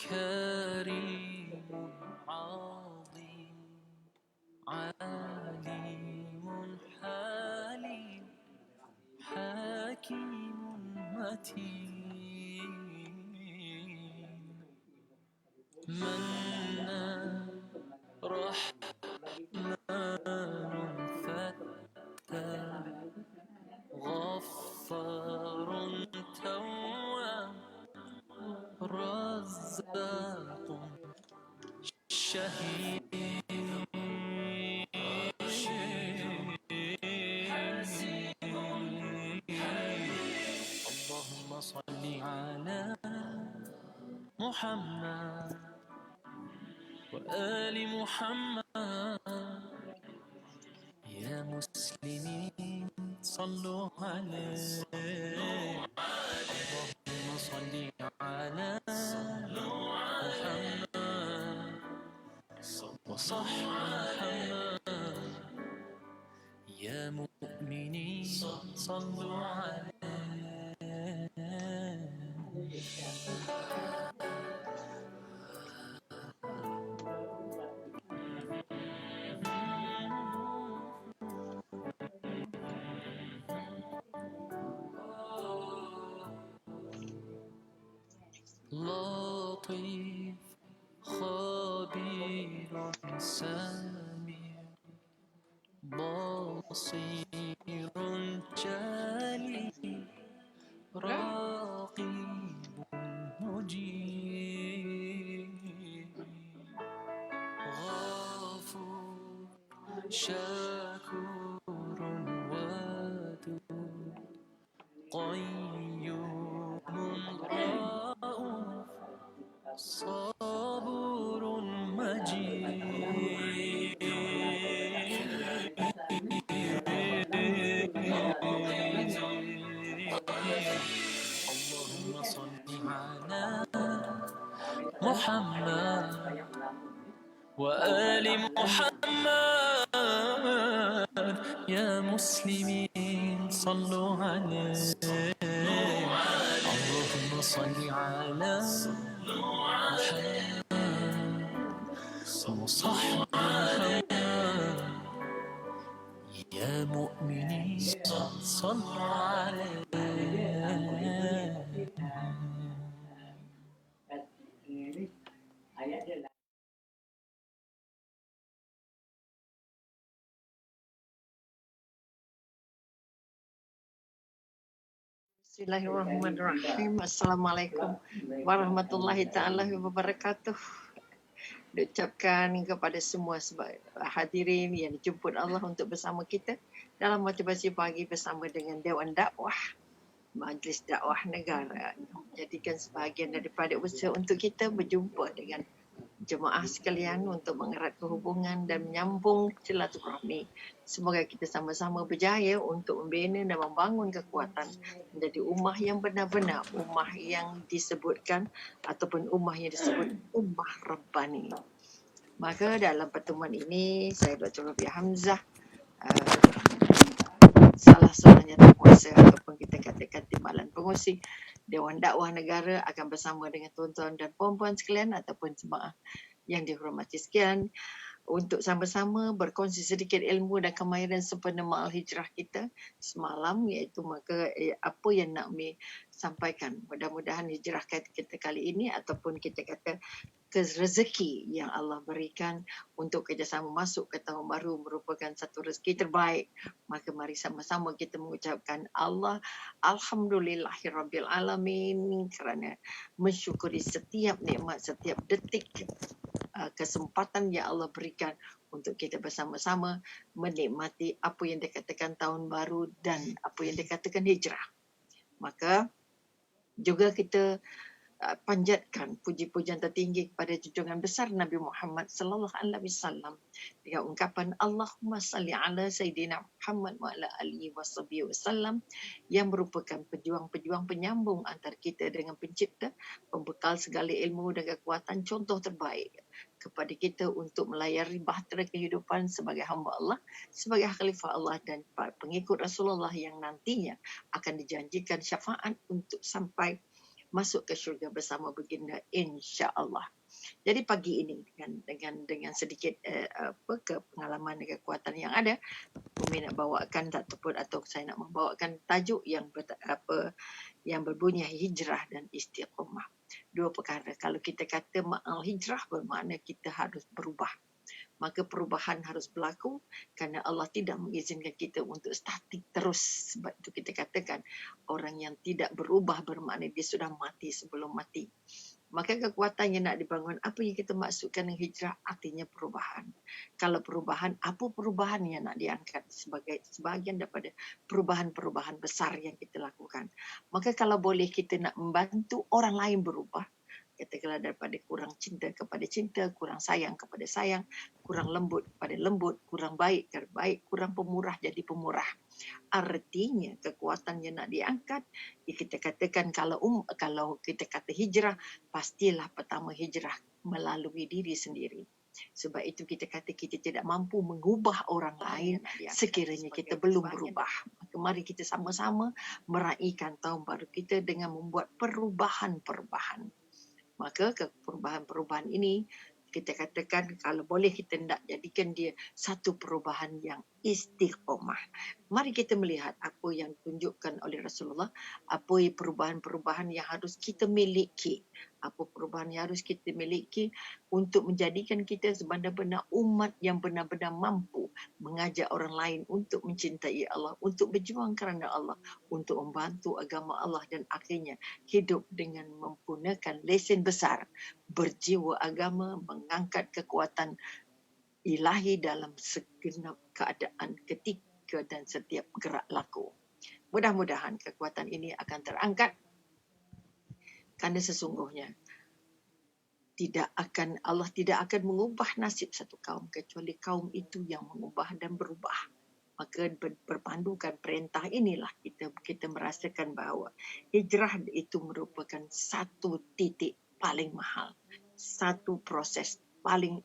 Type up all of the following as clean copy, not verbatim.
كريم عظيم عليم حليم حكيم متين منان رحمن فتاح غفار تواب رزاق شهيد اللهم صل على محمد وآل محمد يا مسلمين صلوا عليه اللهم صل على محمد وصح محمد يا مؤمنين صلوا عليه لطيف خبير سميع بصير جليل رقيب مجيب غفور شكور ودود قيوم رؤوف صبور مجيد اللهم صل على محمد وآل محمد يا مسلمين صلوا عليه اللهم صل على محمد وصح محمد يا مؤمنين صلوا عليه Bismillahirrahmanirrahim. Assalamualaikum warahmatullahi ta'ala wabarakatuh. Diucapkan kepada semua hadirin yang dijemput Allah untuk bersama kita dalam motivasi pagi bersama dengan Dewan Dakwah Majlis Dakwah Negara, menjadikan sebahagian daripada usaha untuk kita berjumpa dengan jemaah sekalian untuk mengeratkan hubungan dan menyambung silaturahmi. Semoga kita sama-sama berjaya untuk membina dan membangun kekuatan menjadi ummah yang benar-benar ummah yang disebutkan ataupun ummah yang disebut ummah Rabbani. Maka dalam pertemuan ini saya Dr. Rabi Hamzah, salah seorang yang berkuasa ataupun kita katakan timbalan pengurusi Dewan Dakwah Negara akan bersama dengan tuan-tuan dan puan-puan sekalian ataupun jemaah yang dihormati sekalian untuk sama-sama berkongsi sedikit ilmu dan kemahiran sempena ma'al hijrah kita semalam, iaitu maka apa yang nak sampaikan. Mudah-mudahan hijrah kita kali ini ataupun kita kata rezeki yang Allah berikan untuk kerjasama masuk ke tahun baru merupakan satu rezeki terbaik. Maka mari sama-sama kita mengucapkan Alhamdulillahirabbil alamin, kerana mensyukuri setiap nikmat, setiap detik kesempatan yang Allah berikan untuk kita bersama-sama menikmati apa yang dikatakan tahun baru dan apa yang dikatakan hijrah. Maka juga kita panjatkan puji-pujian tertinggi kepada junjungan besar Nabi Muhammad sallallahu alaihi wasallam dengan ungkapan Allahumma salli ala sayyidina Muhammad wa ala alihi wasallam, yang merupakan pejuang-pejuang penyambung antara kita dengan pencipta, pembekal segala ilmu dan kekuatan, contoh terbaik kepada kita untuk melayari bahtera kehidupan sebagai hamba Allah, sebagai khalifah Allah dan pengikut Rasulullah yang nantinya akan dijanjikan syafaat untuk sampai masuk ke syurga bersama baginda insya-Allah. Jadi pagi ini dengan sedikit pengalaman dan kekuatan yang ada, Umi nak bawakan atau saya nak membawakan tajuk yang yang berbunyi hijrah dan istiqamah. Dua perkara. Kalau kita kata ma'al hijrah bermakna kita harus berubah. Maka perubahan harus berlaku kerana Allah tidak mengizinkan kita untuk statik terus. Sebab itu kita katakan orang yang tidak berubah bermakna dia sudah mati sebelum mati. Maka kekuatan yang nak dibangun, apa yang kita maksudkan dengan hijrah artinya perubahan. Kalau perubahan, apa perubahan yang nak diangkat sebagai sebahagian daripada perubahan-perubahan besar yang kita lakukan. Maka kalau boleh kita nak membantu orang lain berubah, katakanlah daripada kurang cinta kepada cinta, kurang sayang kepada sayang, kurang lembut kepada lembut, kurang baik kepada baik, kurang pemurah jadi pemurah. Artinya kekuatan yang nak diangkat, kita katakan kalau kita kata hijrah, pastilah pertama hijrah melalui diri sendiri. Sebab itu kita kata kita tidak mampu mengubah orang lain sekiranya kita belum berubah. Maka mari kita sama-sama meraihkan tahun baru kita dengan membuat perubahan-perubahan. Maka perubahan-perubahan ini kita katakan kalau boleh kita nak jadikan dia satu perubahan yang istiqamah. Mari kita melihat apa yang ditunjukkan oleh Rasulullah, apa perubahan-perubahan yang harus kita miliki. Apa perubahan yang harus kita miliki untuk menjadikan kita sebenar-benar umat yang benar-benar mampu mengajak orang lain untuk mencintai Allah, untuk berjuang kerana Allah, untuk membantu agama Allah dan akhirnya hidup dengan menggunakan lesen besar, berjiwa agama, mengangkat kekuatan ilahi dalam segenap keadaan ketika dan setiap gerak laku. Mudah-mudahan kekuatan ini akan terangkat kerana sesungguhnya Allah tidak akan mengubah nasib satu kaum kecuali kaum itu yang mengubah dan berubah. Maka berpandukan perintah inilah kita merasakan bahawa hijrah itu merupakan satu titik paling mahal, satu proses paling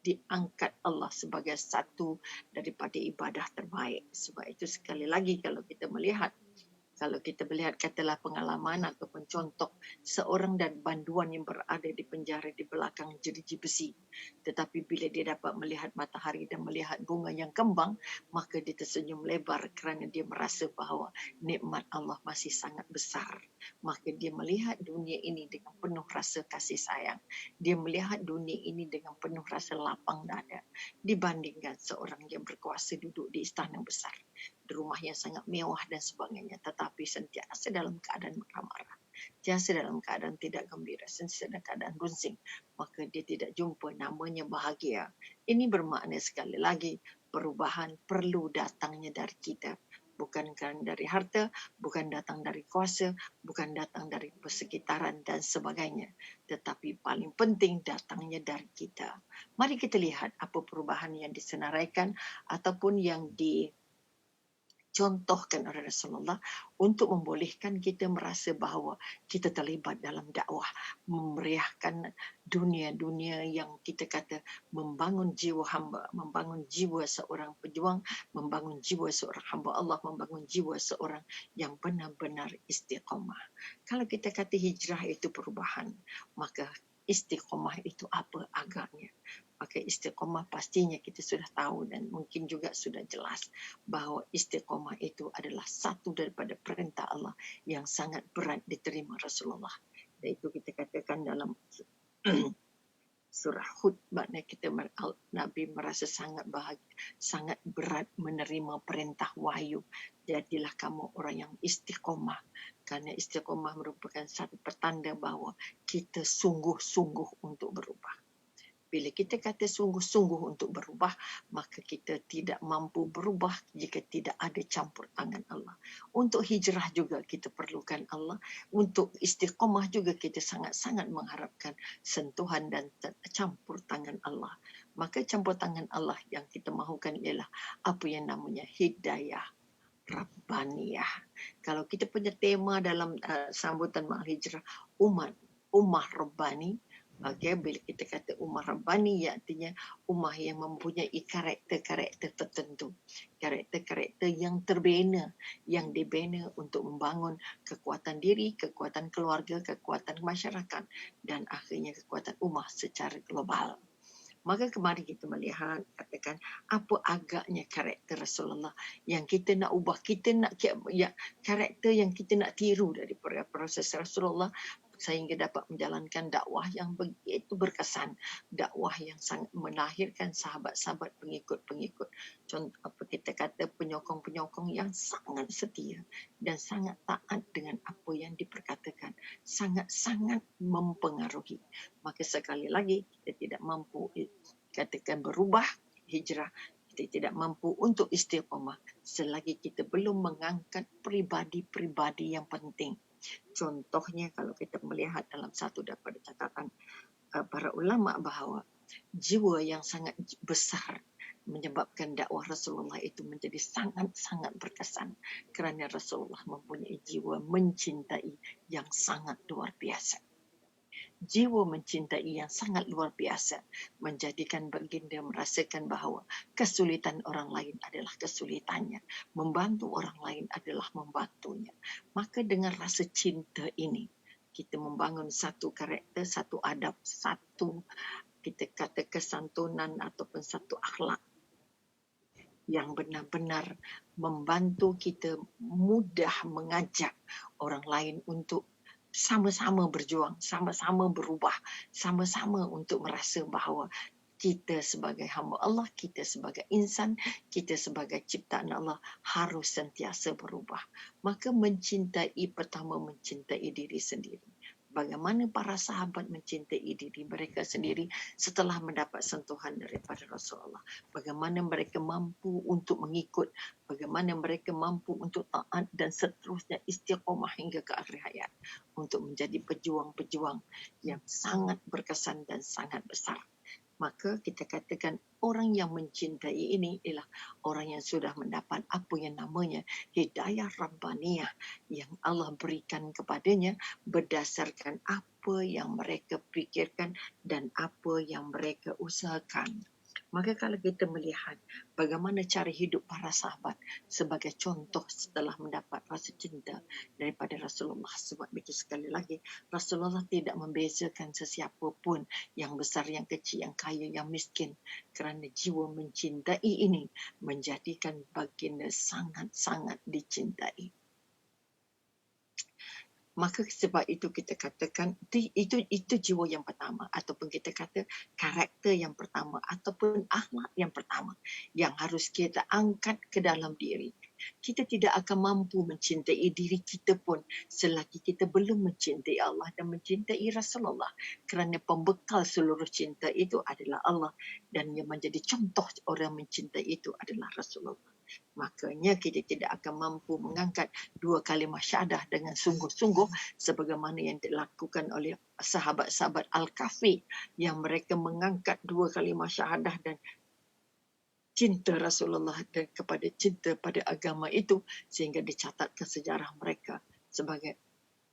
diangkat Allah sebagai satu daripada ibadah terbaik. Sebab itu sekali lagi kalau kita melihat katalah pengalaman ataupun contoh seorang dan banduan yang berada di penjara di belakang jeriji besi. Tetapi bila dia dapat melihat matahari dan melihat bunga yang kembang, maka dia tersenyum lebar kerana dia merasa bahawa nikmat Allah masih sangat besar. Maka dia melihat dunia ini dengan penuh rasa kasih sayang. Dia melihat dunia ini dengan penuh rasa lapang dada. Dibandingkan seorang yang berkuasa duduk di istana besar, di rumah yang sangat mewah dan sebagainya, tetapi sentiasa dalam keadaan marah-marah, sentiasa dalam keadaan tidak gembira, sentiasa dalam keadaan runsing, maka dia tidak jumpa namanya bahagia. Ini bermakna sekali lagi perubahan perlu datangnya dari kita, bukan dari harta, bukan datang dari kuasa, bukan datang dari persekitaran dan sebagainya, tetapi paling penting datangnya dari kita. Mari kita lihat apa perubahan yang disenaraikan ataupun yang dicontohkan oleh Rasulullah untuk membolehkan kita merasa bahawa kita terlibat dalam dakwah, memeriahkan dunia-dunia yang kita kata membangun jiwa hamba, membangun jiwa seorang pejuang, membangun jiwa seorang hamba Allah, membangun jiwa seorang yang benar-benar istiqamah. Kalau kita kata hijrah itu perubahan, maka istiqamah itu apa agaknya? Maka istiqamah pastinya kita sudah tahu dan mungkin juga sudah jelas bahawa istiqamah itu adalah satu daripada perintah Allah yang sangat berat diterima Rasulullah. Dan itu kita katakan dalam surah Hud, maknanya Nabi merasa sangat bahagia, sangat berat menerima perintah wahyu. Jadilah kamu orang yang istiqamah. Kerana istiqamah merupakan satu pertanda bahawa kita sungguh-sungguh untuk berubah. Bila kita kata sungguh-sungguh untuk berubah, maka kita tidak mampu berubah jika tidak ada campur tangan Allah. Untuk hijrah juga kita perlukan Allah. Untuk istiqamah juga kita sangat-sangat mengharapkan sentuhan dan campur tangan Allah. Maka campur tangan Allah yang kita mahukan ialah apa yang namanya hidayah Rabbaniyah. Kalau kita punya tema dalam sambutan Ma'al Hijrah, Ummah Rabbani, Okey, bila kita kata ummah Rabbani, ia artinya ummah yang mempunyai karakter-karakter tertentu. Karakter-karakter yang terbina, yang dibina untuk membangun kekuatan diri, kekuatan keluarga, kekuatan masyarakat dan akhirnya kekuatan ummah secara global. Maka kemari kita melihat, katakan apa agaknya karakter Rasulullah yang kita nak ubah, kita nak karakter yang kita nak tiru daripada proses Rasulullah sehingga dapat menjalankan dakwah yang begitu berkesan, dakwah yang sangat melahirkan sahabat-sahabat pengikut-pengikut. Contoh apa kita kata penyokong-penyokong yang sangat setia dan sangat taat dengan apa yang diperkatakan, sangat-sangat mempengaruhi. Maka sekali lagi kita tidak mampu katakan berubah hijrah, kita tidak mampu untuk istiqamah selagi kita belum mengangkat pribadi-pribadi yang penting. Contohnya kalau kita melihat dalam satu daripada catatan para ulama bahawa jiwa yang sangat besar menyebabkan dakwah Rasulullah itu menjadi sangat-sangat berkesan kerana Rasulullah mempunyai jiwa mencintai yang sangat luar biasa. Jiwa mencintai yang sangat luar biasa menjadikan baginda merasakan bahawa kesulitan orang lain adalah kesulitannya, membantu orang lain adalah membantunya. Maka dengan rasa cinta ini, kita membangun satu karakter, satu adab, satu kita kata kesantunan ataupun satu akhlak yang benar-benar membantu kita mudah mengajak orang lain untuk sama-sama berjuang, sama-sama berubah, sama-sama untuk merasa bahawa kita sebagai hamba Allah, kita sebagai insan, kita sebagai ciptaan Allah harus sentiasa berubah. Maka pertama mencintai diri sendiri. Bagaimana para sahabat mencintai diri mereka sendiri setelah mendapat sentuhan daripada Rasulullah. Bagaimana mereka mampu untuk mengikut, bagaimana mereka mampu untuk taat dan seterusnya istiqamah hingga ke akhir hayat untuk menjadi pejuang-pejuang yang sangat berkesan dan sangat besar. Maka kita katakan orang yang mencintai ini ialah orang yang sudah mendapat apa yang namanya hidayah Rabbaniyah yang Allah berikan kepadanya berdasarkan apa yang mereka fikirkan dan apa yang mereka usahakan. Maka kalau kita melihat bagaimana cara hidup para sahabat sebagai contoh setelah mendapat rasa cinta daripada Rasulullah. Sebab itu sekali lagi, Rasulullah tidak membezakan sesiapa pun, yang besar, yang kecil, yang kaya, yang miskin. Kerana jiwa mencintai ini menjadikan baginda sangat-sangat dicintai. Maka sebab itu kita katakan itu jiwa yang pertama ataupun kita kata karakter yang pertama ataupun akhlak yang pertama yang harus kita angkat ke dalam diri. Kita tidak akan mampu mencintai diri kita pun selagi kita belum mencintai Allah dan mencintai Rasulullah, kerana pembekal seluruh cinta itu adalah Allah dan yang menjadi contoh orang mencintai itu adalah Rasulullah. Makanya kita tidak akan mampu mengangkat dua kalimah syahadah dengan sungguh-sungguh sebagaimana yang dilakukan oleh sahabat-sahabat Al-Kahfi yang mereka mengangkat dua kalimah syahadah dan cinta Rasulullah dan kepada cinta pada agama itu sehingga dicatatkan sejarah mereka sebagai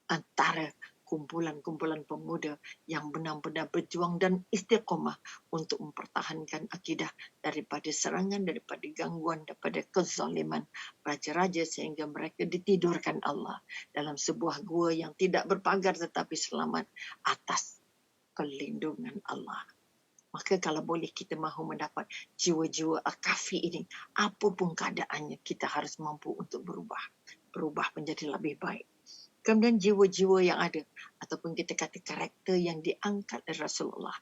antara kumpulan-kumpulan pemuda yang benar-benar berjuang dan istiqamah untuk mempertahankan akidah daripada serangan, daripada gangguan, daripada kezaliman raja-raja sehingga mereka ditidurkan Allah dalam sebuah gua yang tidak berpagar tetapi selamat atas perlindungan Allah. Maka kalau boleh kita mahu mendapat jiwa-jiwa Al-Kahfi ini, apapun keadaannya, kita harus mampu untuk berubah menjadi lebih baik. Kemudian jiwa-jiwa yang ada ataupun kita kata karakter yang diangkat oleh Rasulullah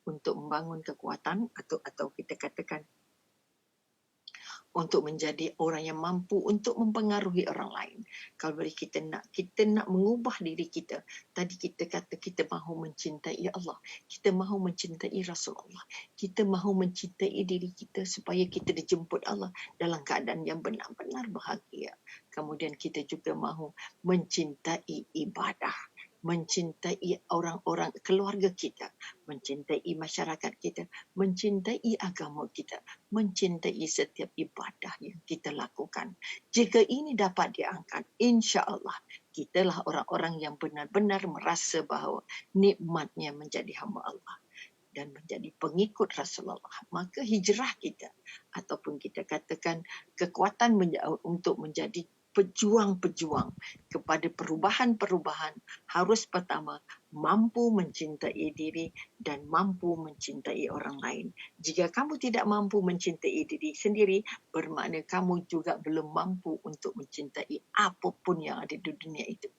untuk membangun kekuatan atau kita katakan untuk menjadi orang yang mampu untuk mempengaruhi orang lain. Kalau kita nak mengubah diri kita, tadi kita kata kita mahu mencintai Allah, kita mahu mencintai Rasulullah, kita mahu mencintai diri kita supaya kita dijemput Allah dalam keadaan yang benar-benar bahagia. Kemudian kita juga mahu mencintai ibadah, mencintai orang-orang keluarga kita, mencintai masyarakat kita, mencintai agama kita, mencintai setiap ibadah yang kita lakukan. Jika ini dapat diangkat, insya-Allah Kitalah orang-orang yang benar-benar merasa bahawa nikmatnya menjadi hamba Allah dan menjadi pengikut Rasulullah. Maka hijrah kita ataupun kita katakan kekuatan untuk menjadi pejuang-pejuang kepada perubahan-perubahan harus pertama mampu mencintai diri dan mampu mencintai orang lain. Jika kamu tidak mampu mencintai diri sendiri, bermakna kamu juga belum mampu untuk mencintai apapun yang ada di dunia itu.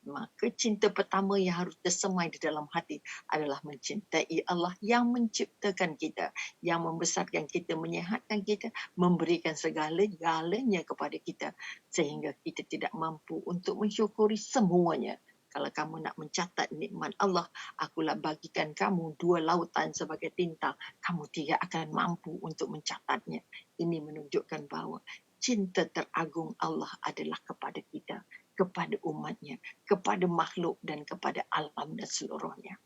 Maka cinta pertama yang harus tersemai di dalam hati adalah mencintai Allah yang menciptakan kita, yang membesarkan kita, menyihatkan kita, memberikan segala-galanya kepada kita sehingga kita tidak mampu untuk mensyukuri semuanya. Kalau kamu nak mencatat nikmat Allah, akulah bagikan kamu 2 lautan sebagai tinta, kamu tidak akan mampu untuk mencatatnya. Ini menunjukkan bahawa cinta teragung Allah adalah kepada kita, kepada umatnya, kepada makhluk dan kepada alam dan seluruhnya.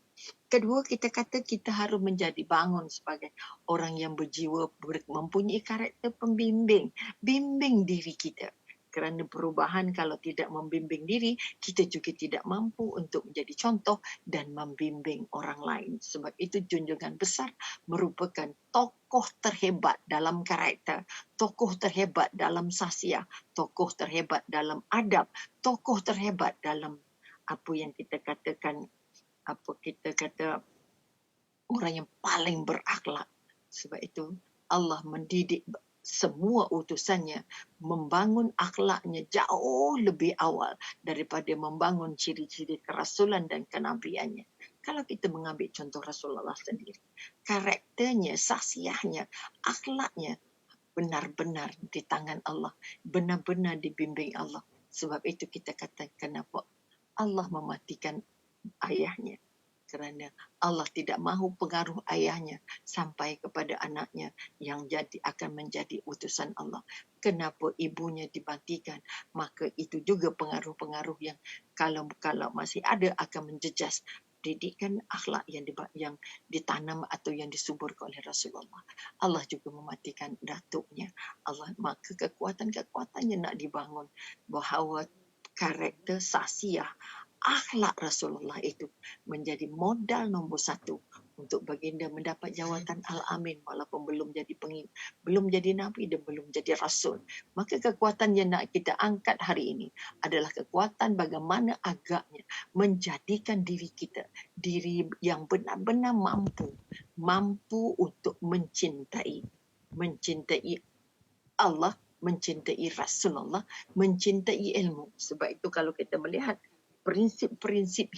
Kedua, kita kata kita harus menjadi bangun sebagai orang yang berjiwa, mempunyai karakter pembimbing. Bimbing diri kita. Kerana perubahan kalau tidak membimbing diri, kita juga tidak mampu untuk menjadi contoh dan membimbing orang lain. Sebab itu junjungan besar merupakan tokoh terhebat dalam karakter, tokoh terhebat dalam sasiah, tokoh terhebat dalam adab, tokoh terhebat dalam apa yang kita katakan, orang yang paling berakhlak. Sebab itu Allah mendidik semua utusannya membangun akhlaknya jauh lebih awal daripada membangun ciri-ciri kerasulan dan kenabiannya. Kalau kita mengambil contoh Rasulullah sendiri, karakternya, sasiahnya, akhlaknya benar-benar di tangan Allah, benar-benar dibimbing Allah. Sebab itu kita kata kenapa Allah mematikan ayahnya. Kerana Allah tidak mahu pengaruh ayahnya sampai kepada anaknya yang akan menjadi utusan Allah. Kenapa ibunya dimatikan? Maka itu juga pengaruh-pengaruh yang kalau masih ada akan menjejas didikan akhlak yang ditanam atau yang disuburkan oleh Rasulullah. Allah juga mematikan datuknya. Maka kekuatan-kekuatannya nak dibangun bahawa karakter sasiah akhlak Rasulullah itu menjadi modal nombor 1 untuk baginda mendapat jawatan Al-Amin walaupun belum jadi Nabi dan belum jadi Rasul. Maka kekuatan yang nak kita angkat hari ini adalah kekuatan bagaimana agaknya menjadikan diri kita, diri yang benar-benar mampu untuk mencintai Allah, mencintai Rasulullah, mencintai ilmu. Sebab itu kalau kita melihat prinsip-prinsip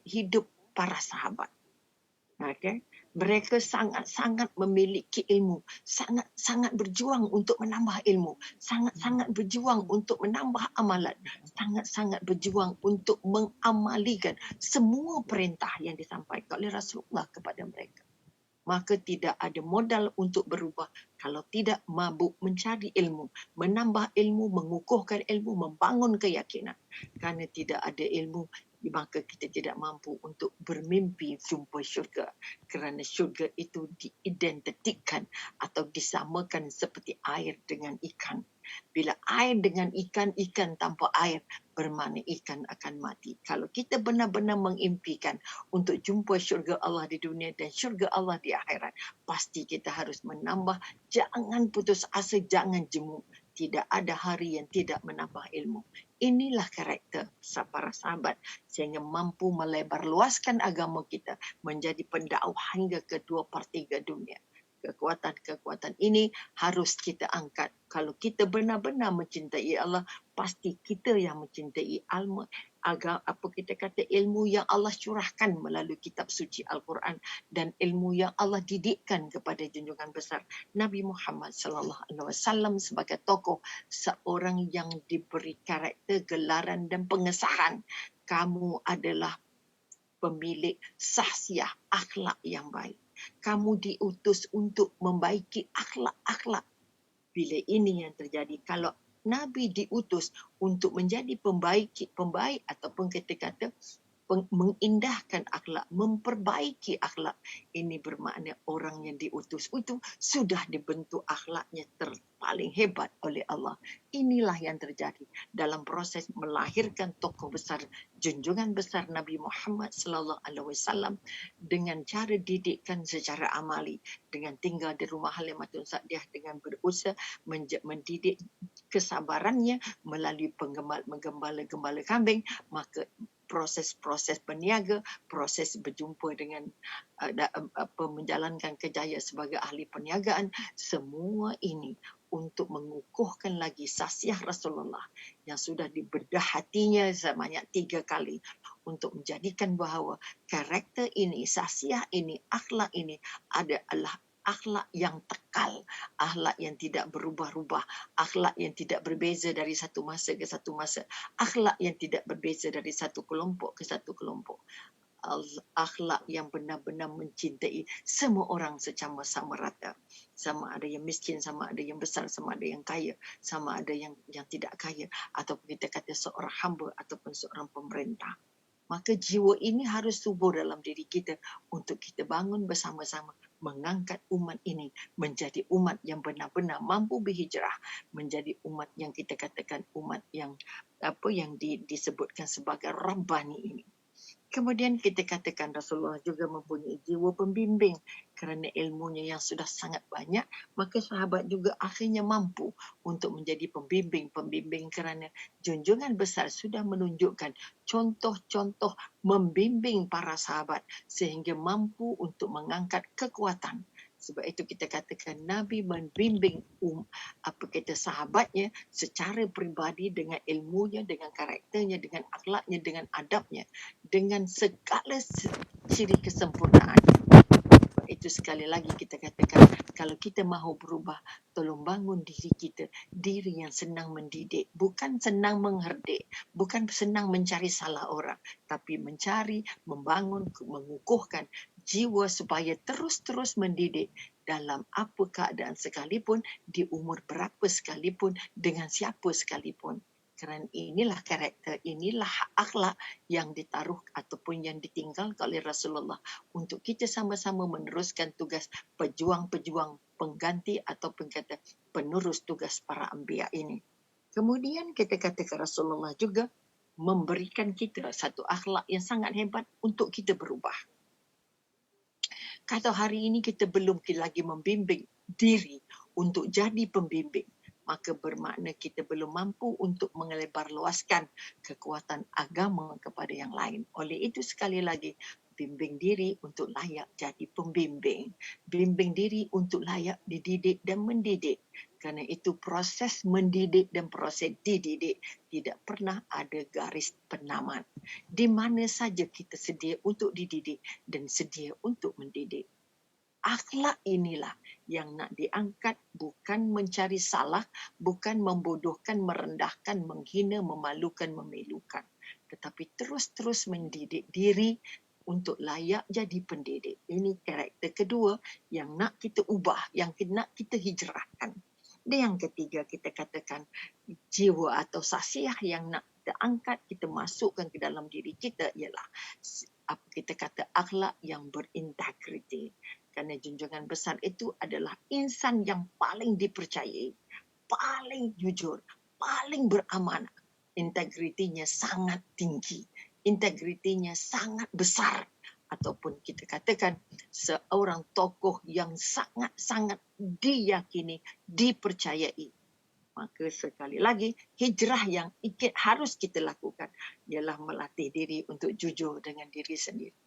hidup para sahabat. Okay? Mereka sangat-sangat memiliki ilmu, sangat-sangat berjuang untuk menambah ilmu, sangat-sangat berjuang untuk menambah amalan, sangat-sangat berjuang untuk mengamalikan semua perintah yang disampaikan oleh Rasulullah kepada mereka. Maka tidak ada modal untuk berubah kalau tidak mabuk mencari ilmu, menambah ilmu, mengukuhkan ilmu, membangun keyakinan. Kerana tidak ada ilmu, maka kita tidak mampu untuk bermimpi jumpa syurga. Kerana syurga itu diidentikan atau disamakan seperti air dengan ikan. Bila air dengan ikan, ikan tanpa air, bermakna ikan akan mati. Kalau kita benar-benar mengimpikan untuk jumpa syurga Allah di dunia dan syurga Allah di akhirat, pasti kita harus menambah. Jangan putus asa, jangan jemu. Tidak ada hari yang tidak menambah ilmu. Inilah karakter para sahabat sehingga mampu melebar luaskan agama kita menjadi pendakwah hingga ke 2/3 dunia. Kekuatan-kekuatan ini harus kita angkat. Kalau kita benar-benar mencintai Allah, pasti kita yang mencintai ilmu yang Allah curahkan melalui kitab suci Al-Quran dan ilmu yang Allah didikkan kepada junjungan besar Nabi Muhammad sallallahu alaihi wasallam sebagai tokoh, seorang yang diberi karakter, gelaran dan pengesahan. Kamu adalah pemilik sahsiah akhlak yang baik. Kamu diutus untuk membaiki akhlak-akhlak. Bila ini yang terjadi, kalau Nabi diutus untuk menjadi pembaik ataupun kita kata mengindahkan akhlak, memperbaiki akhlak. Ini bermakna orang yang diutus itu sudah dibentuk akhlaknya paling hebat oleh Allah. Inilah yang terjadi dalam proses melahirkan tokoh besar, junjungan besar Nabi Muhammad sallallahu alaihi wasallam, dengan cara didikkan secara amali, dengan tinggal di rumah Halimatun Sa'diyah, dengan berusaha mendidik kesabarannya melalui menggembala kambing. Maka proses-proses berniaga, proses berjumpa dengan menjalankan kerjaya sebagai ahli perniagaan, semua ini untuk mengukuhkan lagi sasiah Rasulullah yang sudah dibedah hatinya sebanyak 3 kali untuk menjadikan bahawa karakter ini, sasiah ini, akhlak ini adalah akhlak yang kekal, akhlak yang tidak berubah-ubah, akhlak yang tidak berbeza dari satu masa ke satu masa, akhlak yang tidak berbeza dari satu kelompok ke satu kelompok. Akhlak yang benar-benar mencintai semua orang sama rata. Sama ada yang miskin, sama ada yang besar, sama ada yang kaya, sama ada yang tidak kaya, ataupun kita kata seorang hamba ataupun seorang pemerintah. Maka jiwa ini harus subur dalam diri kita untuk kita bangun bersama-sama mengangkat umat ini menjadi umat yang benar-benar mampu berhijrah, menjadi umat yang kita katakan umat yang disebutkan sebagai Rabbani ini. Kemudian kita katakan Rasulullah juga mempunyai jiwa pembimbing kerana ilmunya yang sudah sangat banyak, maka sahabat juga akhirnya mampu untuk menjadi pembimbing kerana junjungan besar sudah menunjukkan contoh-contoh membimbing para sahabat sehingga mampu untuk mengangkat kekuatan. Sebab itu kita katakan Nabi membimbing sahabatnya secara peribadi dengan ilmunya, dengan karakternya, dengan akhlaknya, dengan adabnya, dengan segala ciri kesempurnaan. Itu sekali lagi kita katakan, kalau kita mahu berubah, tolong bangun diri kita, diri yang senang mendidik, bukan senang mengherdik, bukan senang mencari salah orang, tapi mencari, membangun, mengukuhkan jiwa supaya terus-terus mendidik dalam apa keadaan sekalipun, di umur berapa sekalipun, dengan siapa sekalipun. Kerana inilah karakter, inilah akhlak yang ditaruh ataupun yang ditinggalkan oleh Rasulullah untuk kita sama-sama meneruskan tugas pejuang-pejuang pengganti ataupun kata penerus tugas para anbiya ini. Kemudian kita katakan Rasulullah juga memberikan kita satu akhlak yang sangat hebat untuk kita berubah. Kalau hari ini kita belum lagi membimbing diri untuk jadi pembimbing, maka bermakna kita belum mampu untuk melebarluaskan kekuatan agama kepada yang lain. Oleh itu sekali lagi, bimbing diri untuk layak jadi pembimbing. Bimbing diri untuk layak dididik dan mendidik. Kerana itu proses mendidik dan proses dididik tidak pernah ada garis penamat. Di mana saja kita sedia untuk dididik dan sedia untuk mendidik. Akhlak inilah yang nak diangkat, bukan mencari salah, bukan membodohkan, merendahkan, menghina, memalukan, memilukan. Tetapi terus-terus mendidik diri untuk layak jadi pendidik. Ini karakter kedua yang nak kita ubah, yang nak kita hijrahkan. Dan yang ketiga kita katakan jiwa atau sasiah yang nak kita angkat, kita masukkan ke dalam diri kita ialah apa kita kata akhlak yang berintegriti. Kerana junjungan besar itu adalah insan yang paling dipercayai, paling jujur, paling beramanah. Integritinya sangat tinggi, integritinya sangat besar. Ataupun kita katakan seorang tokoh yang sangat-sangat diyakini, dipercayai. Maka sekali lagi, hijrah yang harus kita lakukan ialah melatih diri untuk jujur dengan diri sendiri.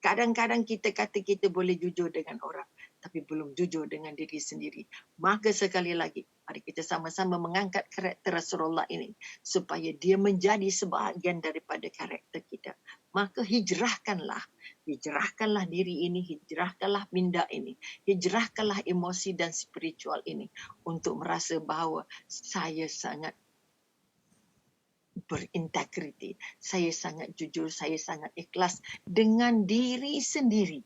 Kadang-kadang kita kata kita boleh jujur dengan orang, tapi belum jujur dengan diri sendiri. Maka sekali lagi, mari kita sama-sama mengangkat karakter Rasulullah ini supaya dia menjadi sebahagian daripada karakter kita. Maka hijrahkanlah diri ini, hijrahkanlah minda ini, hijrahkanlah emosi dan spiritual ini untuk merasa bahawa saya sangat berintegriti, saya sangat jujur, saya sangat ikhlas dengan diri sendiri.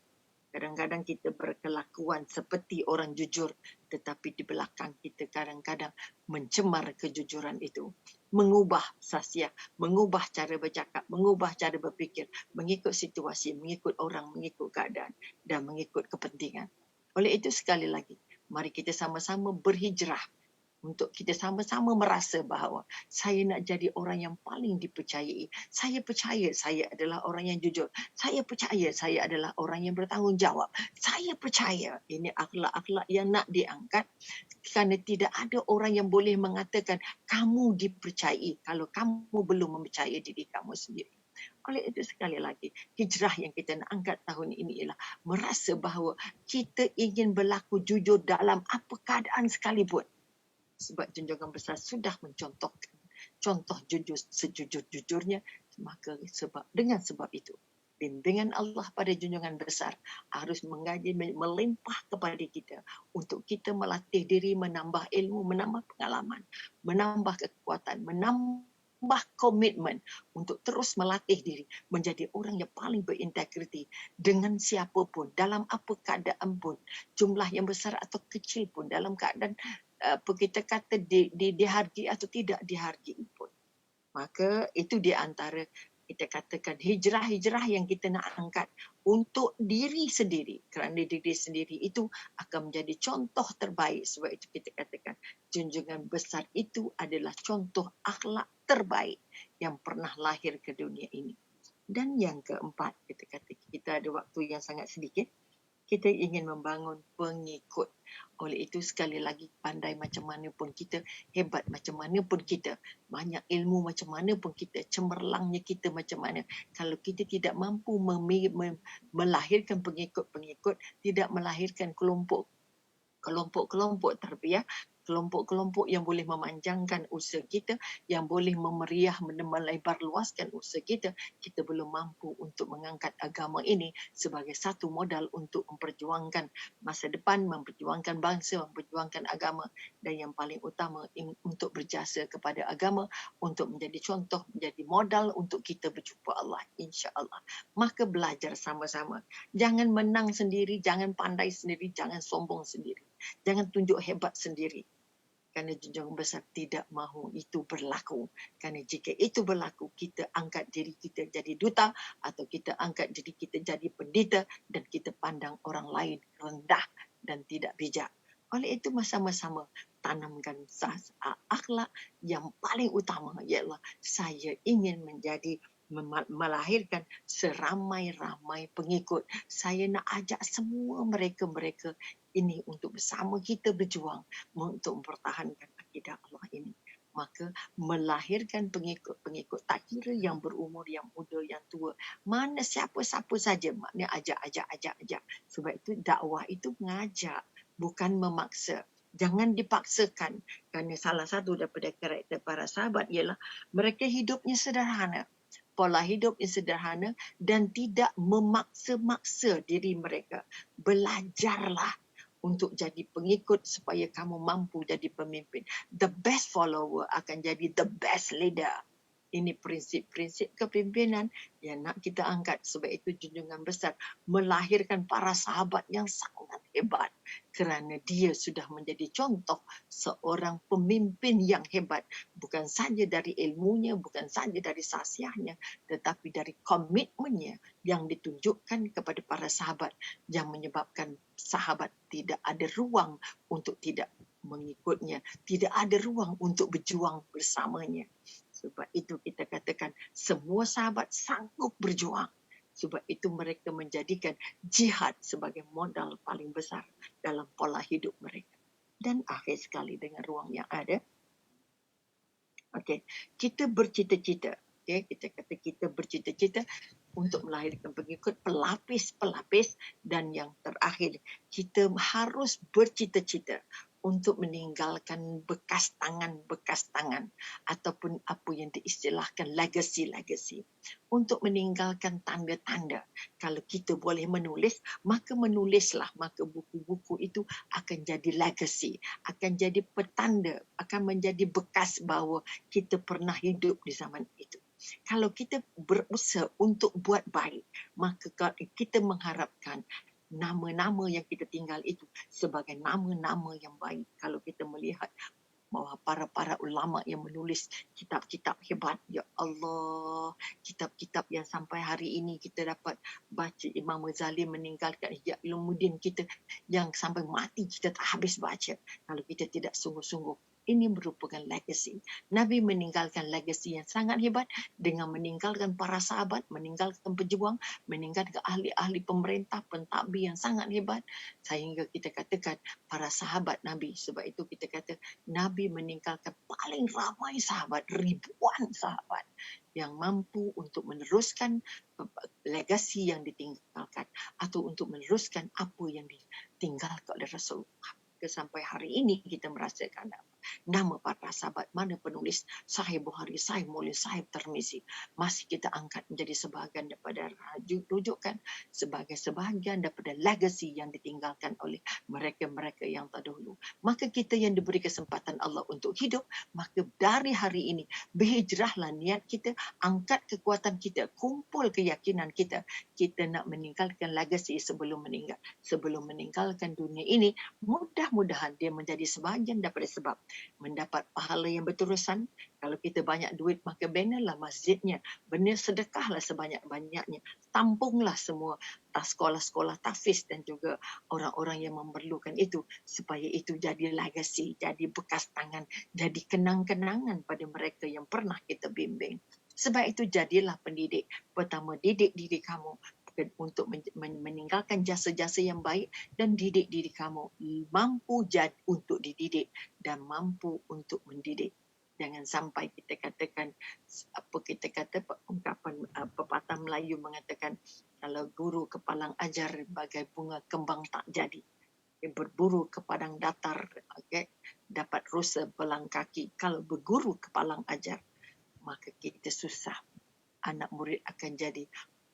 Kadang-kadang kita berkelakuan seperti orang jujur, tetapi di belakang kita kadang-kadang mencemar kejujuran itu. Mengubah sasiah, mengubah cara bercakap, mengubah cara berfikir, mengikut situasi, mengikut orang, mengikut keadaan, dan mengikut kepentingan. Oleh itu sekali lagi, mari kita sama-sama berhijrah untuk kita sama-sama merasa bahawa saya nak jadi orang yang paling dipercayai. Saya percaya saya adalah orang yang jujur. Saya percaya saya adalah orang yang bertanggungjawab. Saya percaya ini akhlak-akhlak yang nak diangkat, kerana tidak ada orang yang boleh mengatakan kamu dipercayai kalau kamu belum mempercayai diri kamu sendiri. Oleh itu sekali lagi, hijrah yang kita nak angkat tahun ini ialah merasa bahawa kita ingin berlaku jujur dalam apa keadaan sekalipun. Sebab junjungan besar sudah mencontohkan contoh jujur sejujur-jujurnya, maka dengan sebab itu bimbingan Allah pada junjungan besar harus mengaji melimpah kepada kita untuk kita melatih diri, menambah ilmu, menambah pengalaman, menambah kekuatan, menambah komitmen untuk terus melatih diri menjadi orang yang paling berintegriti dengan siapapun, dalam apa keadaan pun, jumlah yang besar atau kecil pun, dalam keadaan apa kita kata dihargai atau tidak dihargai pun. Maka itu di antara kita katakan hijrah-hijrah yang kita nak angkat untuk diri sendiri. Kerana diri sendiri itu akan menjadi contoh terbaik. Sebab itu kita katakan junjungan besar itu adalah contoh akhlak terbaik yang pernah lahir ke dunia ini. Dan yang keempat, kita kata kita ada waktu yang sangat sedikit. Kita ingin membangun pengikut. Oleh itu sekali lagi, pandai macam mana pun kita, hebat macam mana pun kita, banyak ilmu macam mana pun kita, cemerlangnya kita macam mana, kalau kita tidak mampu melahirkan pengikut-pengikut, tidak melahirkan kelompok-kelompok terbiah, kelompok-kelompok yang boleh memanjangkan usaha kita, yang boleh memeriah, melebar luaskan usaha kita, kita belum mampu untuk mengangkat agama ini sebagai satu modal untuk memperjuangkan masa depan, memperjuangkan bangsa, memperjuangkan agama, dan yang paling utama untuk berjasa kepada agama, untuk menjadi contoh, menjadi modal untuk kita berjumpa Allah, insya-Allah. Maka belajar sama-sama. Jangan menang sendiri, jangan pandai sendiri, jangan sombong sendiri. Jangan tunjuk hebat sendiri. Kerana junjungan besar tidak mahu itu berlaku. Kerana jika itu berlaku, kita angkat diri kita jadi duta atau kita angkat diri kita jadi pendeta dan kita pandang orang lain rendah dan tidak bijak. Oleh itu sama-sama tanamkan akhlak yang paling utama, ialah saya ingin menjadi melahirkan seramai-ramai pengikut. Saya nak ajak semua mereka-mereka ini untuk bersama kita berjuang untuk mempertahankan akidah Allah ini. Maka melahirkan pengikut-pengikut, tak kira yang berumur, yang muda, yang tua, mana siapa-siapa saja, maknanya ajak. Sebab itu dakwah itu mengajak, bukan memaksa. Jangan dipaksakan. Kerana salah satu daripada karakter para sahabat ialah mereka hidupnya sederhana. Pola hidup yang sederhana dan tidak memaksa-maksa diri mereka. Belajarlah untuk jadi pengikut supaya kamu mampu jadi pemimpin. The best follower akan jadi the best leader. Ini prinsip-prinsip kepimpinan yang nak kita angkat. Sebab itu junjungan besar melahirkan para sahabat yang sangat hebat. Kerana dia sudah menjadi contoh seorang pemimpin yang hebat. Bukan saja dari ilmunya, bukan saja dari sasiahnya, tetapi dari komitmennya yang ditunjukkan kepada para sahabat, yang menyebabkan sahabat tidak ada ruang untuk tidak mengikutnya, tidak ada ruang untuk berjuang bersamanya. Sebab itu kita katakan semua sahabat sanggup berjuang. Sebab itu mereka menjadikan jihad sebagai modal paling besar dalam pola hidup mereka. Dan akhir sekali dengan ruang yang ada, kita bercita-cita. Kita kata kita bercita-cita untuk melahirkan pengikut pelapis-pelapis, dan yang terakhir kita harus bercita-cita untuk meninggalkan bekas tangan ataupun apa yang diistilahkan legacy. Untuk meninggalkan tanda-tanda. Kalau kita boleh menulis, maka menulislah. Maka buku-buku itu akan jadi legacy, akan jadi petanda, akan menjadi bekas bahawa kita pernah hidup di zaman itu. Kalau kita berusaha untuk buat baik, maka kita mengharapkan nama-nama yang kita tinggal itu sebagai nama-nama yang baik. Kalau kita melihat bahwa para ulama yang menulis kitab-kitab hebat, ya Allah, kitab-kitab yang sampai hari ini kita dapat baca. Imam Ghazali meninggalkan Ihya Ulumuddin kita yang sampai mati kita tak habis baca kalau kita tidak sungguh-sungguh. Ini merupakan legacy. Nabi meninggalkan legacy yang sangat hebat dengan meninggalkan para sahabat, meninggalkan pejuang, meninggalkan ahli-ahli pemerintah, pentadbir yang sangat hebat, sehingga kita katakan para sahabat Nabi. Sebab itu kita kata Nabi meninggalkan paling ramai sahabat, ribuan sahabat yang mampu untuk meneruskan legasi yang ditinggalkan atau untuk meneruskan apa yang ditinggalkan oleh Rasulullah. Sampai hari ini kita merasakan nama para sahabat, mana penulis Sahih Bukhari, Sahih Muslim, Sahih Tirmizi masih kita angkat menjadi sebahagian daripada rujukan, sebagai sebahagian daripada legacy yang ditinggalkan oleh mereka-mereka yang terdahulu. Maka kita yang diberi kesempatan Allah untuk hidup, maka dari hari ini berhijrahlah niat kita, angkat kekuatan kita, kumpul keyakinan kita. Kita nak meninggalkan legacy sebelum meninggal. Sebelum meninggalkan dunia ini, mudah-mudahan dia menjadi sebahagian daripada sebab mendapat pahala yang berterusan. Kalau kita banyak duit, maka benalah masjidnya, benar sedekahlah sebanyak-banyaknya, tampunglah semua sekolah-sekolah tahfiz dan juga orang-orang yang memerlukan itu, supaya itu jadi legacy, jadi bekas tangan, jadi kenang-kenangan pada mereka yang pernah kita bimbing. Sebab itu jadilah pendidik. Pertama, didik diri kamu untuk meninggalkan jasa-jasa yang baik, dan didik diri kamu mampu untuk dididik dan mampu untuk mendidik. Jangan sampai kita katakan apa kita kata ungkapan pepatah Melayu mengatakan kalau guru ke palang ajar bagai bunga kembang tak jadi. Berburu ke padang datar, okay, dapat rusa belang kaki. Kalau berguru ke palang ajar, maka kita susah. Anak murid akan jadi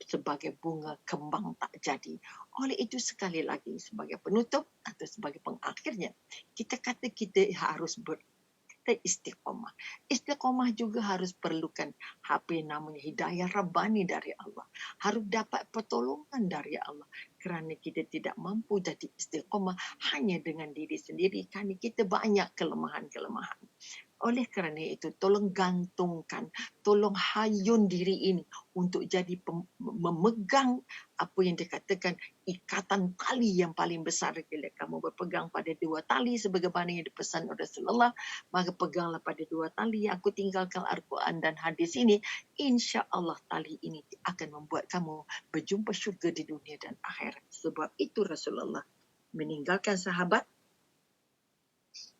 sebagai bunga kembang tak jadi. Oleh itu sekali lagi sebagai penutup atau sebagai pengakhirnya, kita kata kita harus kita istiqamah. Istiqamah juga harus perlukan apa yang namanya hidayah Rabbani dari Allah. Harus dapat pertolongan dari Allah. Kerana kita tidak mampu jadi istiqamah hanya dengan diri sendiri. Kerana kita banyak kelemahan-kelemahan. Oleh kerana itu, tolong gantungkan, tolong hayun diri ini untuk jadi memegang apa yang dikatakan ikatan tali yang paling besar. Bila kamu berpegang pada dua tali sebagaimana yang dipesan oleh Rasulullah, maka peganglah pada dua tali yang aku tinggalkan Al-Quran dan hadis ini. Insya Allah tali ini akan membuat kamu berjumpa syurga di dunia dan akhirat. Sebab itu Rasulullah meninggalkan sahabat.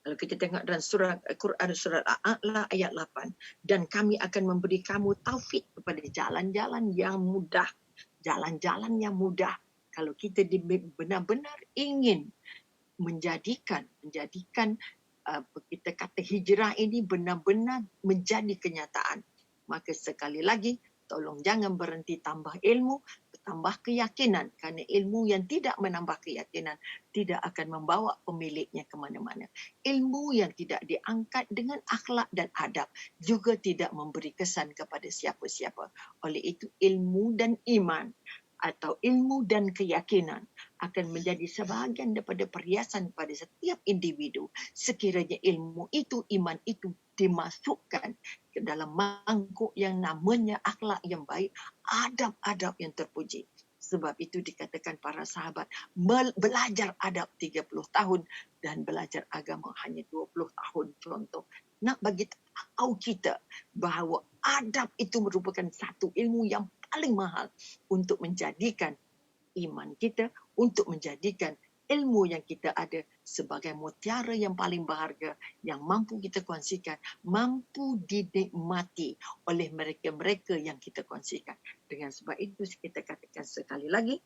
Kalau kita tengok dalam surah Al-Quran, surat Al-A'la ayat 8. Dan kami akan memberi kamu taufik kepada jalan-jalan yang mudah. Jalan-jalan yang mudah. Kalau kita benar-benar ingin menjadikan kita kata hijrah ini benar-benar menjadi kenyataan. Maka sekali lagi, tolong jangan berhenti tambah ilmu, tambah keyakinan. Kerana ilmu yang tidak menambah keyakinan tidak akan membawa pemiliknya ke mana-mana. Ilmu yang tidak diangkat dengan akhlak dan adab juga tidak memberi kesan kepada siapa-siapa. Oleh itu ilmu dan iman atau ilmu dan keyakinan akan menjadi sebahagian daripada perhiasan pada setiap individu. Sekiranya ilmu itu, iman itu dimasukkan ke dalam mangkuk yang namanya akhlak yang baik, adab-adab yang terpuji. Sebab itu dikatakan para sahabat belajar adab 30 tahun dan belajar agama hanya 20 tahun contoh. Nak bagi tahu kita bahawa adab itu merupakan satu ilmu yang paling mahal untuk menjadikan iman kita, untuk menjadikan ilmu yang kita ada sebagai mutiara yang paling berharga yang mampu kita kongsikan, mampu dinikmati oleh mereka-mereka yang kita kongsikan. Dengan sebab itu kita katakan sekali lagi,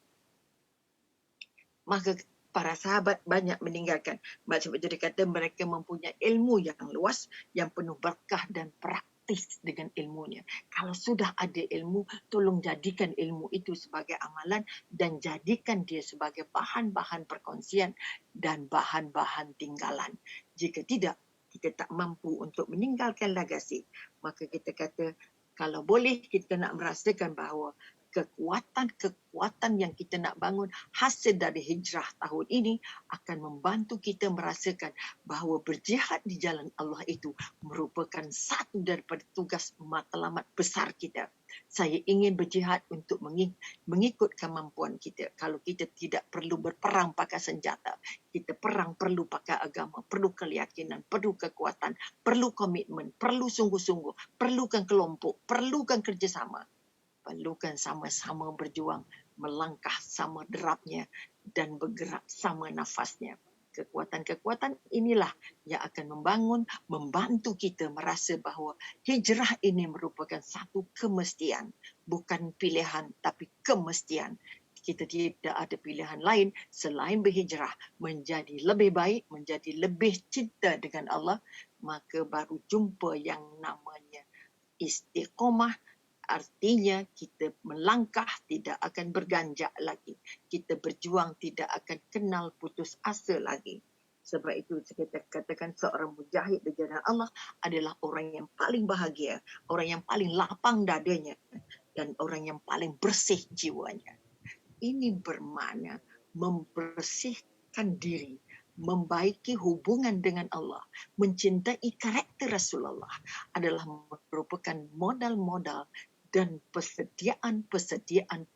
maka para sahabat banyak meninggalkan. Sebab itu dikata mereka mempunyai ilmu yang luas, yang penuh berkah dan praktis dengan ilmunya. Kalau sudah ada ilmu, tolong jadikan ilmu itu sebagai amalan dan jadikan dia sebagai bahan-bahan perkongsian dan bahan-bahan tinggalan. Jika tidak, kita tak mampu untuk meninggalkan legasi. Maka kita kata, kalau boleh kita nak merasakan bahawa kekuatan yang kita nak bangun hasil dari hijrah tahun ini akan membantu kita merasakan bahawa berjihad di jalan Allah itu merupakan satu daripada tugas matlamat besar kita. Saya ingin berjihad untuk mengikut kemampuan kita. Kalau kita tidak perlu berperang pakai senjata, kita perang perlu pakai agama, perlu keyakinan, perlu kekuatan, perlu komitmen, perlu sungguh-sungguh, perlukan kelompok, perlukan kerjasama. Perlukan sama-sama berjuang, melangkah sama derapnya dan bergerak sama nafasnya. Kekuatan-kekuatan inilah yang akan membantu kita merasa bahawa hijrah ini merupakan satu kemestian, bukan pilihan tapi kemestian. Kita tidak ada pilihan lain selain berhijrah menjadi lebih baik, menjadi lebih cinta dengan Allah, maka baru jumpa yang namanya istiqomah. Artinya kita melangkah tidak akan berganjak lagi. Kita berjuang tidak akan kenal putus asa lagi. Sebab itu kita katakan seorang mujahid di jalan Allah adalah orang yang paling bahagia, orang yang paling lapang dadanya dan orang yang paling bersih jiwanya. Ini bermakna membersihkan diri, membaiki hubungan dengan Allah, mencintai karakter Rasulullah adalah merupakan modal-modal dan persediaan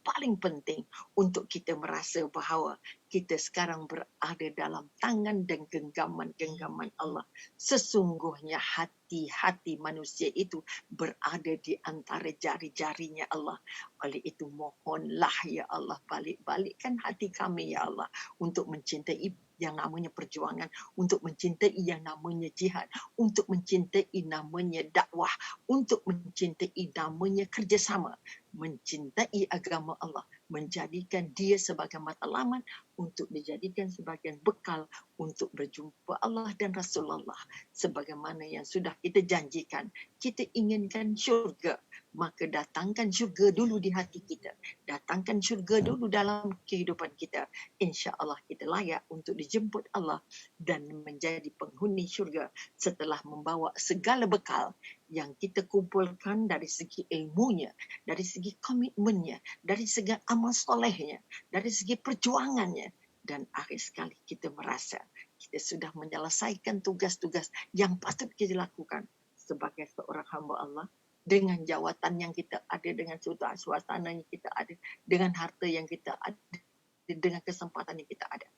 paling penting untuk kita merasa bahawa kita sekarang berada dalam tangan dan genggaman Allah. Sesungguhnya hati-hati manusia itu berada di antara jari-jarinya Allah. Oleh itu mohonlah ya Allah, balik-balikkan hati kami ya Allah untuk mencintai yang namanya perjuangan, untuk mencintai yang namanya jihad, untuk mencintai namanya dakwah, untuk mencintai namanya kerjasama, mencintai agama Allah, menjadikan dia sebagai matlamat untuk dijadikan sebagai bekal untuk berjumpa Allah dan Rasulullah. Sebagaimana yang sudah kita janjikan, kita inginkan syurga, maka datangkan syurga dulu di hati kita. Datangkan syurga dulu dalam kehidupan kita. Insya Allah kita layak untuk dijemput Allah dan menjadi penghuni syurga setelah membawa segala bekal yang kita kumpulkan dari segi ilmunya, dari segi komitmennya, dari segi amal solehnya, dari segi perjuangannya. Dan akhir sekali kita merasa kita sudah menyelesaikan tugas-tugas yang patut kita lakukan sebagai seorang hamba Allah, dengan jawatan yang kita ada, dengan suasana yang kita ada, dengan harta yang kita ada, dengan kesempatan yang kita ada.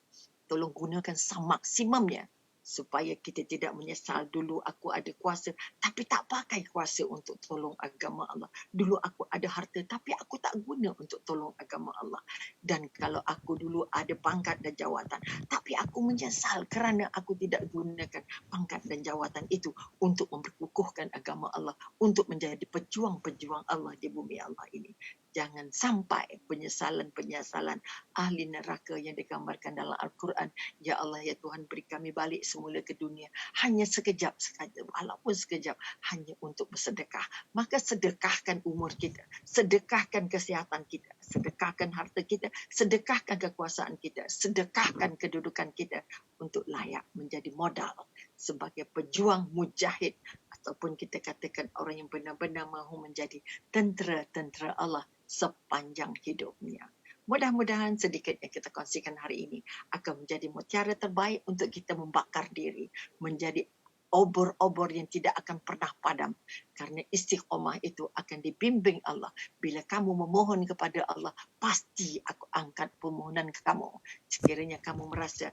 Tolong gunakan semaksimumnya supaya kita tidak menyesal dulu aku ada kuasa tapi tak pakai kuasa untuk tolong agama Allah. Dulu aku ada harta tapi aku tak guna untuk tolong agama Allah. Dan kalau aku dulu ada pangkat dan jawatan tapi aku menyesal kerana aku tidak gunakan pangkat dan jawatan itu untuk memperkukuhkan agama Allah, untuk menjadi pejuang-pejuang Allah di bumi Allah ini. Jangan sampai penyesalan-penyesalan ahli neraka yang digambarkan dalam Al-Quran. Ya Allah, ya Tuhan, beri kami balik semula ke dunia. Hanya sekejap saja, walaupun sekejap, hanya untuk bersedekah. Maka sedekahkan umur kita, sedekahkan kesihatan kita, sedekahkan harta kita, sedekahkan kekuasaan kita, sedekahkan kedudukan kita untuk layak menjadi modal sebagai pejuang mujahid, ataupun kita katakan orang yang benar-benar mahu menjadi tentera-tentera Allah sepanjang hidupnya. Mudah-mudahan sedikit yang kita kongsikan hari ini akan menjadi mutiara terbaik untuk kita membakar diri, menjadi obor-obor yang tidak akan pernah padam. Karena istiqomah itu akan dibimbing Allah. Bila kamu memohon kepada Allah, pasti aku angkat permohonan kamu. Sekiranya kamu merasa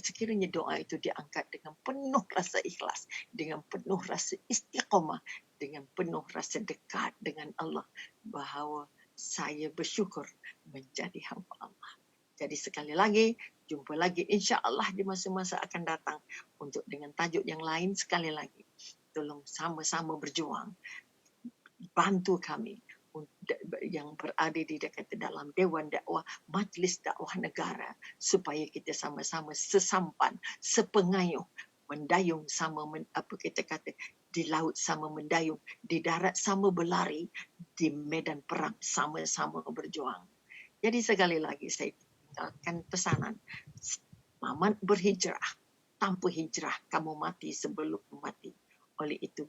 sekiranya doa itu diangkat dengan penuh rasa ikhlas, dengan penuh rasa istiqomah, dengan penuh rasa dekat dengan Allah, bahawa saya bersyukur menjadi hamba Allah. Jadi sekali lagi, jumpa lagi insya-Allah di masa-masa akan datang untuk dengan tajuk yang lain. Sekali lagi, tolong sama-sama berjuang. Bantu kami yang berada di dekat dalam Dewan Dakwah, Majlis Dakwah Negara, supaya kita sama-sama sesampan, sepengayuh, mendayung sama kita kata di laut sama mendayung, di darat sama berlari, di medan perang sama-sama berjuang. Jadi sekali lagi saya tinggalkan pesanan, selamat berhijrah. Tanpa hijrah kamu mati sebelum mati. Oleh itu,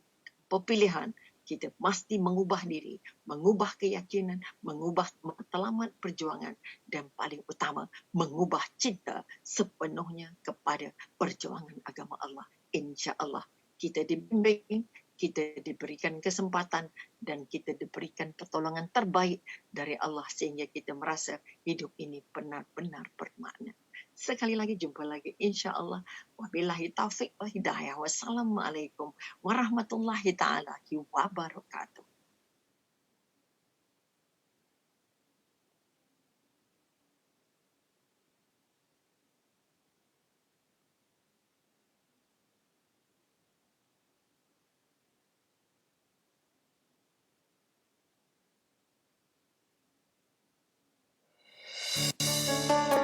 pilihan kita mesti mengubah diri, mengubah keyakinan, mengubah matlamat perjuangan dan paling utama mengubah cinta sepenuhnya kepada perjuangan agama Allah. Insya-Allah kita dibimbing, kita diberikan kesempatan dan kita diberikan pertolongan terbaik dari Allah sehingga kita merasa hidup ini benar-benar bermakna. Sekali lagi jumpa lagi insya-Allah. Wabillahi taufiq wa hidayah. Wassalamualaikum warahmatullahi taala wabarakatuh.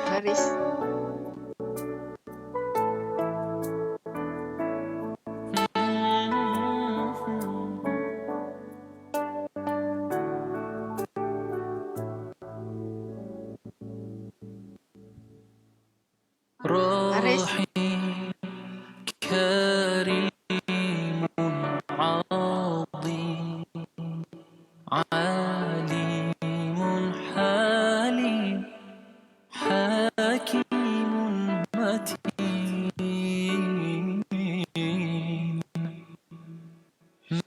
Haris. Haris. رحيم كريم عظيم عليم حليم حكيم متين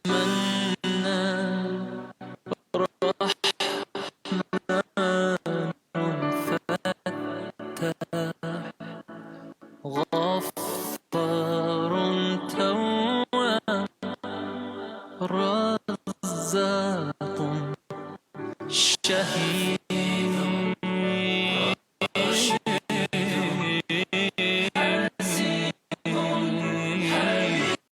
منان غفار تواب رزاق شهيد